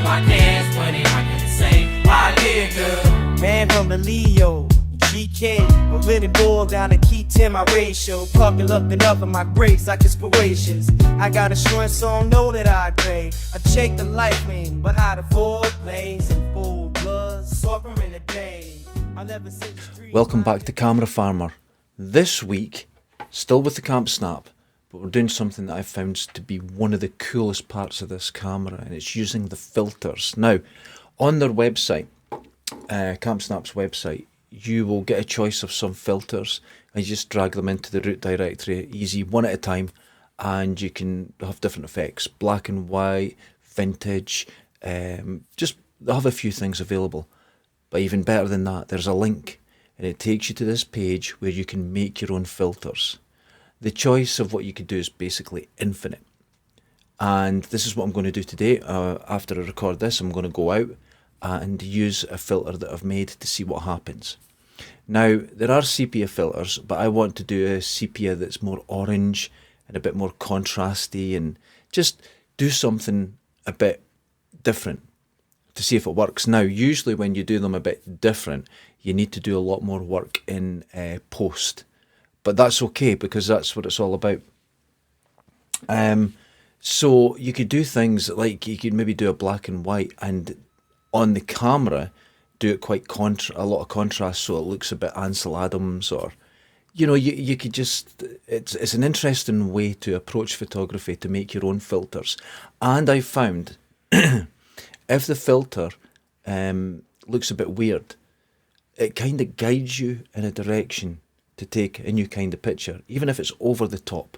to my dance money, I can say, I did good. Man from the Leo, GK, but really boiled down to key 10 my ratio. Pumping looking up at my breaks like inspirations. I got assurance, so I know that I pay. I check the life lane, but out of 4 lanes and full blood, suffering in the day. I never said the street. Welcome back to Camera Farmer. This week, still with the Camp Snap, but we're doing something that I've found to be one of the coolest parts of this camera, and it's using the filters. Now, on their website, Camp Snap's website, you will get a choice of some filters, and you just drag them into the root directory, easy, one at a time, and you can have different effects, black and white, vintage, just they'll have a few things available. But even better than that, there's a link, and it takes you to this page where you can make your own filters. The choice of what you could do is basically infinite. And this is what I'm going to do today. After I record this, I'm going to go out and use a filter that I've made to see what happens. Now, there are sepia filters, but I want to do a sepia that's more orange and a bit more contrasty, and just do something a bit different to see if it works. Now, usually when you do them a bit different, you need to do a lot more work in post. But that's okay, because that's what it's all about. So you could do things like, you could maybe do a black and white, and on the camera do it quite a lot of contrast, so it looks a bit Ansel Adams, or you could just, it's an interesting way to approach photography, to make your own filters. And I found if the filter looks a bit weird, it kind of guides you in a direction to take a new kind of picture. Even if it's over the top,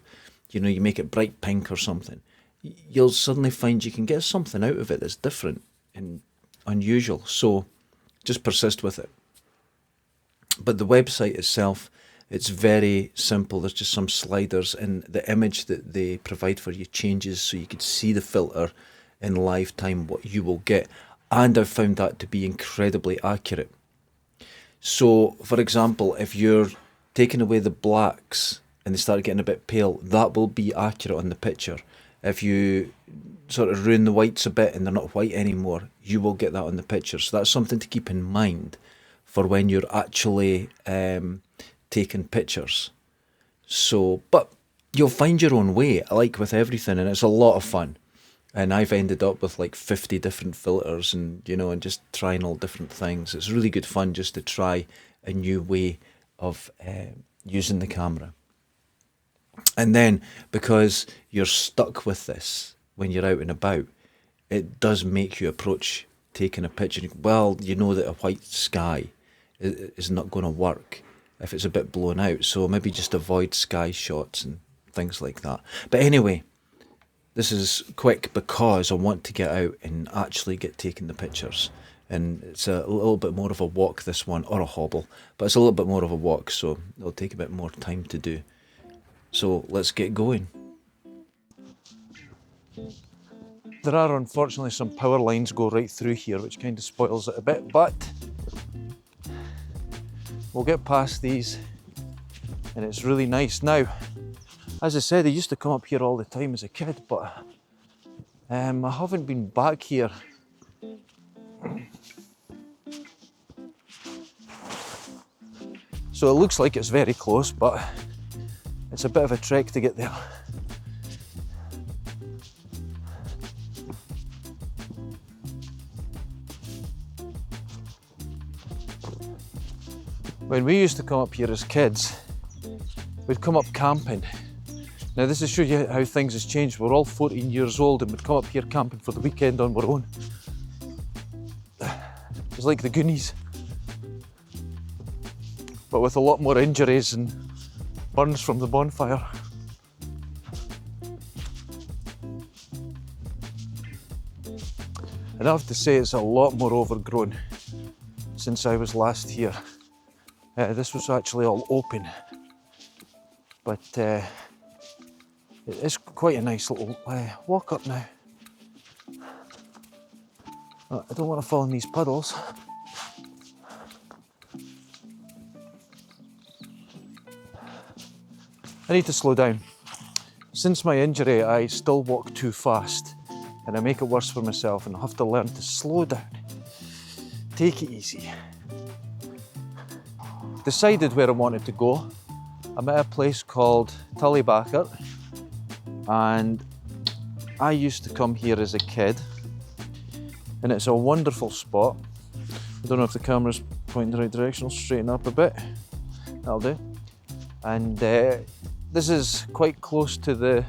you make it bright pink or something, you'll suddenly find you can get something out of it that's different and unusual. So just persist with it. But the website itself, it's very simple. There's just some sliders, and the image that they provide for you changes, so you can see the filter in live time, what you will get. And I've found that to be incredibly accurate. So, for example, if you're taking away the blacks and they start getting a bit pale, that will be accurate on the picture. If you sort of ruin the whites a bit and they're not white anymore, you will get that on the picture. So that's something to keep in mind for when you're actually taking pictures. So, but you'll find your own way, like with everything, and it's a lot of fun. And I've ended up with like 50 different filters, and and just trying all different things. It's really good fun just to try a new way of using the camera. And then, because you're stuck with this when you're out and about, it does make you approach taking a picture. Well, you know that a white sky is not going to work if it's a bit blown out, so maybe just avoid sky shots and things like that. But anyway, this is quick because I want to get out and actually get taking the pictures. And it's a little bit more of a walk, this one, or a hobble, but it's a little bit more of a walk, so it'll take a bit more time to do. So let's get going. There are unfortunately some power lines go right through here, which kind of spoils it a bit, but we'll get past these, and it's really nice. Now, as I said, I used to come up here all the time as a kid, but I haven't been back here. So it looks like it's very close, but it's a bit of a trek to get there. When we used to come up here as kids, we'd come up camping. Now this is show you how things has changed. We're all 14 years old and we'd come up here camping for the weekend on our own. It was like the Goonies, but with a lot more injuries and burns from the bonfire. And I have to say it's a lot more overgrown since I was last here. This was actually all open, but it is quite a nice little walk up now. I don't want to fall in these puddles. I need to slow down. Since my injury, I still walk too fast. and I make it worse for myself, and I have to learn to slow down. Take it easy. Decided where I wanted to go. I'm at a place called Tully Bachart, and I used to come here as a kid, and it's a wonderful spot. I don't know if the camera's pointing the right direction. I'll straighten up a bit. That'll do. And this is quite close to the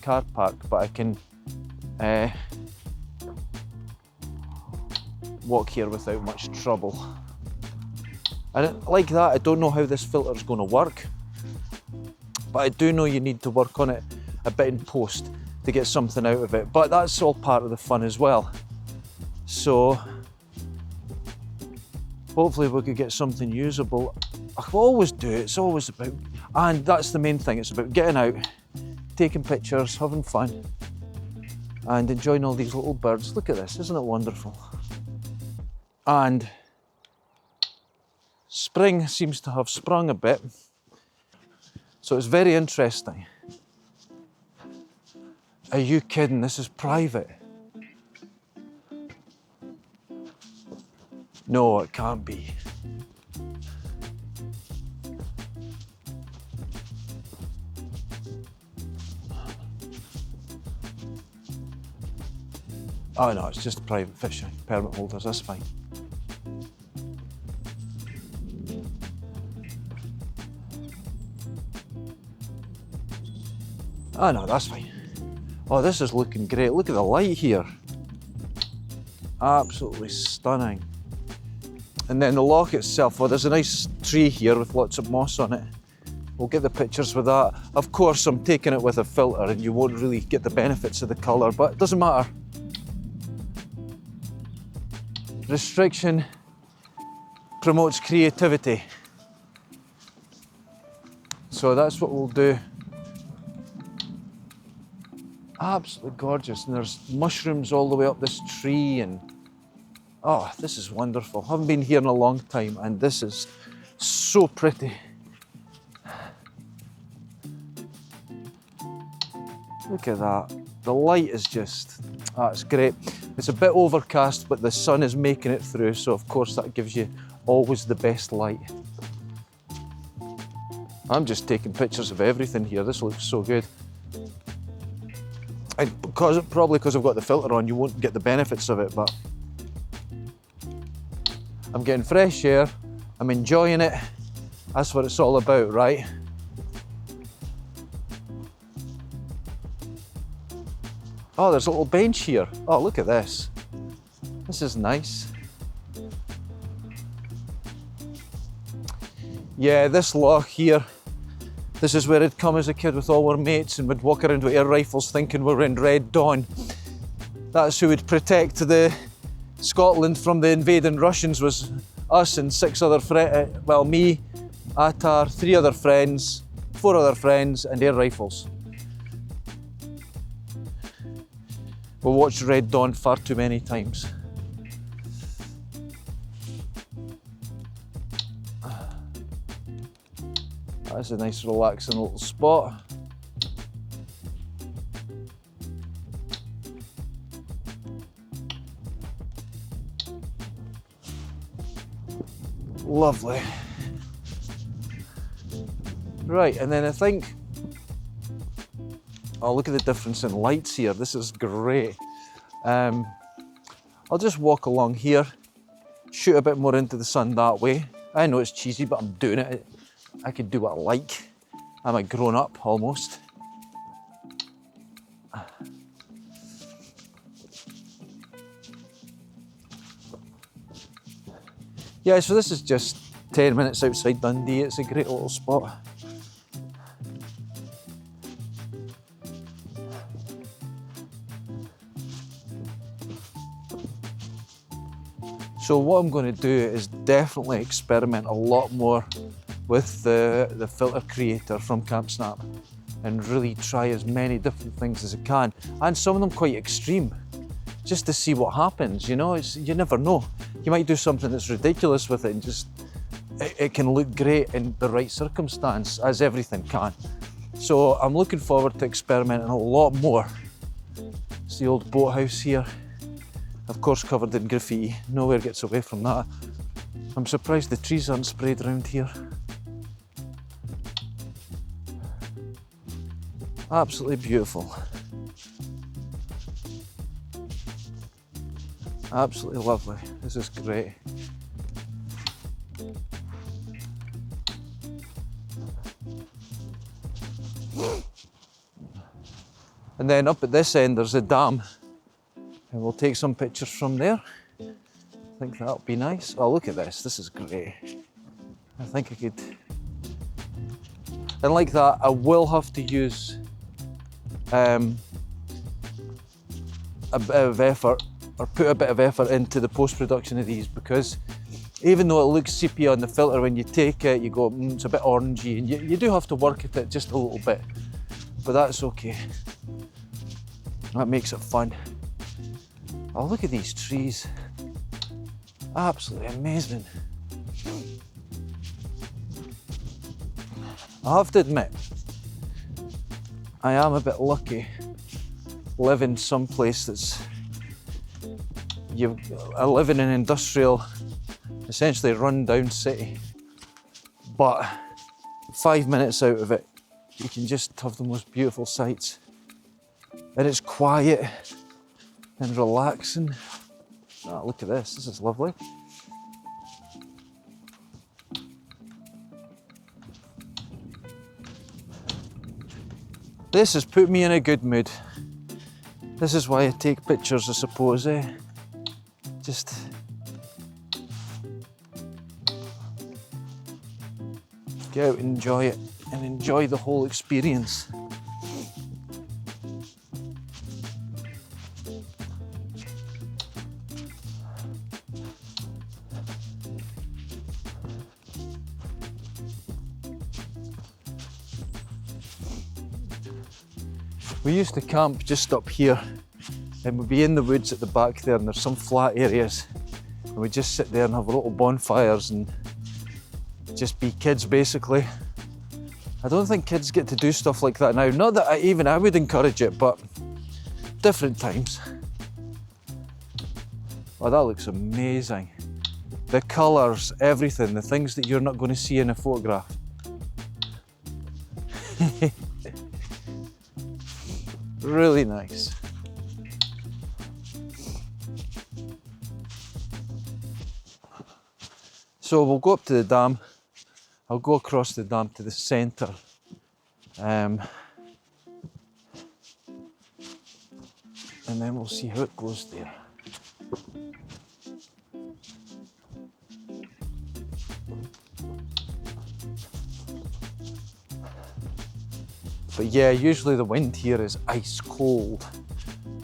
car park, but I can walk here without much trouble. And like that, I don't know how this filter is going to work, but I do know you need to work on it a bit in post to get something out of it. But that's all part of the fun as well. So hopefully we could get something usable. I will always do it. It's always about, and that's the main thing. It's about getting out, taking pictures, having fun, and enjoying all these little birds. Look at this, isn't it wonderful? And spring seems to have sprung a bit, so it's very interesting. Are you kidding? This is private. No, it can't be. Oh no, it's just private fishing, permit holders, that's fine. Oh no, that's fine. Oh, this is looking great. Look at the light here. Absolutely stunning. And then the loch itself, well, there's a nice tree here with lots of moss on it. We'll get the pictures with that. Of course, I'm taking it with a filter and you won't really get the benefits of the colour, but it doesn't matter. Restriction promotes creativity. So that's what we'll do. Absolutely gorgeous, and there's mushrooms all the way up this tree, and oh, this is wonderful. I haven't been here in a long time, and this is so pretty. Look at that. The light is just, it's great. It's a bit overcast, but the sun is making it through, so of course that gives you always the best light. I'm just taking pictures of everything here. This looks so good. Probably because I've got the filter on, you won't get the benefits of it, but I'm getting fresh air, I'm enjoying it. That's what it's all about, right? Oh, there's a little bench here. Oh, look at this. This is nice. Yeah, this loch here, this is where I'd come as a kid with all our mates and we'd walk around with air rifles thinking we were in Red Dawn. That's who would protect the Scotland from the invading Russians, was us and 6 other friends, well, me, Attar, 3 other friends, 4 other friends, and air rifles. We watched Red Dawn far too many times. That's a nice relaxing little spot. Lovely. Right, and then I think, oh, look at the difference in lights here. This is great. I'll just walk along here, shoot a bit more into the sun that way. I know it's cheesy, but I'm doing it. I can do what I like. I'm a grown up almost. Yeah, so this is just 10 minutes outside Dundee. It's a great little spot. So what I'm going to do is definitely experiment a lot more with the filter creator from Camp Snap and really try as many different things as I can, and some of them quite extreme, just to see what happens. You know, you never know. You might do something that's ridiculous with it and just it can look great in the right circumstance, as everything can. So I'm looking forward to experimenting a lot more. It's the old boathouse here. Of course covered in graffiti. Nowhere gets away from that. I'm surprised the trees aren't sprayed around here. Absolutely beautiful. Absolutely lovely. This is great. And then up at this end there's a dam, and we'll take some pictures from there. I think that'll be nice. Oh, look at this. This is great. I think I could. And like that, I will have to use a bit of effort, or put a bit of effort into the post-production of these, because even though it looks sepia on the filter, when you take it, you go, it's a bit orangey, and you do have to work at it just a little bit, but that's okay. That makes it fun. Oh, look at these trees. Absolutely amazing. I have to admit, I am a bit lucky living someplace that's, I live in an industrial, essentially run down city, but 5 minutes out of it, you can just have the most beautiful sights. And it's quiet and relaxing. Oh, look at this. This is lovely. This has put me in a good mood. This is why I take pictures, I suppose, eh? Just get out and enjoy it, and enjoy the whole experience. We used to camp just up here, and we'd be in the woods at the back there, and there's some flat areas, and we'd just sit there and have little bonfires and just be kids, basically. I don't think kids get to do stuff like that now. Not that I would encourage it, but different times. Oh, that looks amazing. The colours, everything, the things that you're not going to see in a photograph. Really nice. So we'll go up to the dam. I'll go across the dam to the centre. And then we'll see how it goes there. But yeah, usually the wind here is ice cold,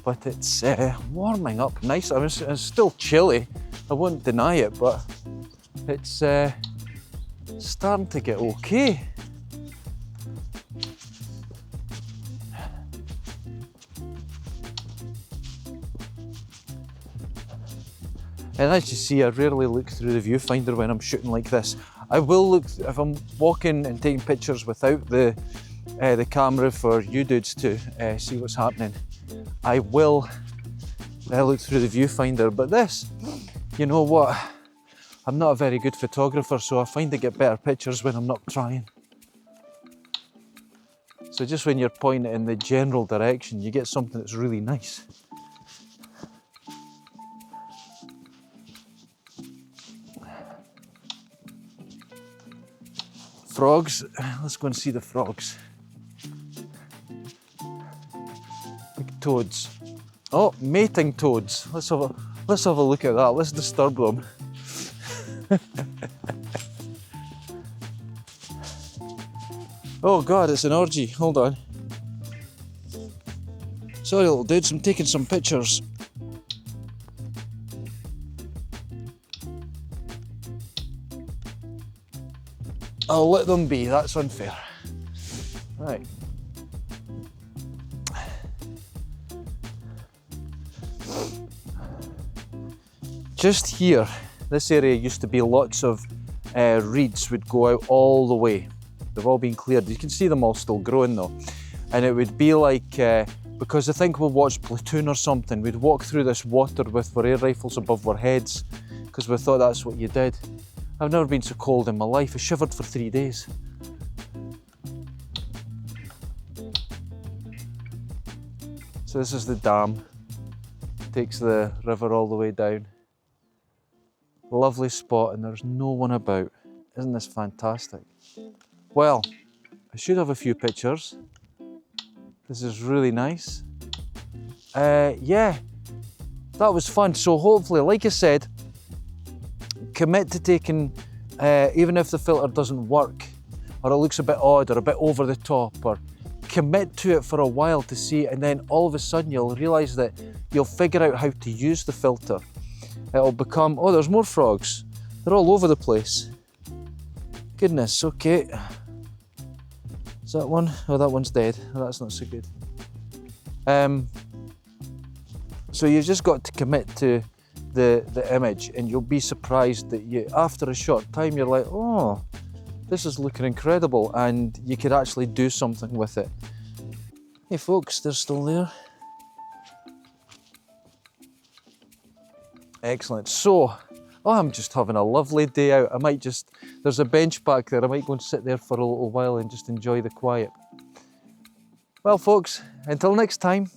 but it's warming up nice. I mean, it's still chilly, I won't deny it, but it's starting to get okay. And as you see, I rarely look through the viewfinder when I'm shooting like this. I will look, if I'm walking and taking pictures without the camera for you dudes to see what's happening, I will look through the viewfinder. But this, you know what, I'm not a very good photographer, so I find I get better pictures when I'm not trying. So just when you're pointing in the general direction, you get something that's really nice. Frogs, let's go and see the frogs. Big toads. Oh, mating toads. Let's have a look at that. Let's disturb them. Oh God, it's an orgy. Hold on. Sorry, little dudes, I'm taking some pictures. I'll let them be, that's unfair. Right. Just here, this area used to be lots of reeds would go out all the way. They've all been cleared. You can see them all still growing though. And it would be like because I think we watched Platoon or something. We'd walk through this water with our air rifles above our heads because we thought that's what you did. I've never been so cold in my life. I shivered for 3 days. So this is the dam. Takes the river all the way down. Lovely spot, and there's no one about. Isn't this fantastic? Well, I should have a few pictures. This is really nice. Yeah, that was fun. So hopefully, like I said, commit to taking, even if the filter doesn't work, or it looks a bit odd or a bit over the top, or commit to it for a while to see, and then all of a sudden you'll realise that you'll figure out how to use the filter. It'll become, oh, there's more frogs. They're all over the place. Goodness, okay. Is that one? Oh, that one's dead. Oh, that's not so good. So you've just got to commit to the image, and you'll be surprised that you, after a short time, you're like, oh, this is looking incredible, and you could actually do something with it. Hey folks, they're still there. Excellent. So, oh, I'm just having a lovely day out. I might just, there's a bench back there. I might go and sit there for a little while and just enjoy the quiet. Well folks, until next time.